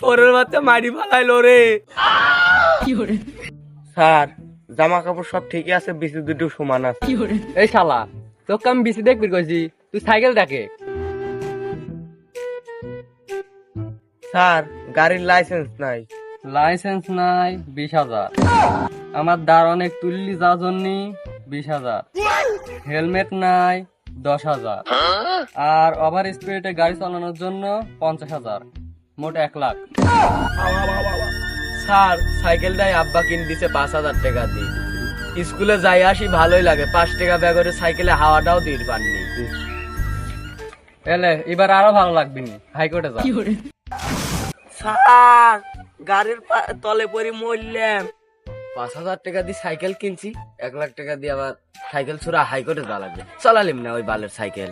ওরের বাচ্চা মারি ফালাইলো রে। স্যার জামা কাপড় সব ঠিকই আছে, বিসি দুটো সমান আছে। এই শালা তোকে আমি বিসি দেখবি কইছি, তুই সাইকেল দেখে। স্যার গাড়ির লাইসেন্স নাই। লাইসেন্স নাই 20,000। আমার দ্বার অনেক তুললি যা জন্যি 20,000। হেলমেট নাই 10,000। আর ওভার স্পিডে গাড়ি চালানোর জন্য 50,000, মোট 1 লাখ। স্যার সাইকেলটাই আব্বা কিন দিছে 5,000 টাকা দিয়ে। স্কুলে যাই আসি ভালোই লাগে, 5 টাকা ব্যাগরে সাইকেলে হাওয়াটাও দিতে পারনি। এলে এবার আরো ভালো লাগবে নি, হাইকোর্টে যা। স্যার গাড়ির তলে পরি মরলাম। 5,000 টাকা দিয়ে সাইকেল কিনছি, 1 লাখ টাকা দিয়ে আবার সাইকেল ছুড়া হাইকোর্টে যাওয়া লাগবে। চালালিম না ওই বালের সাইকেল।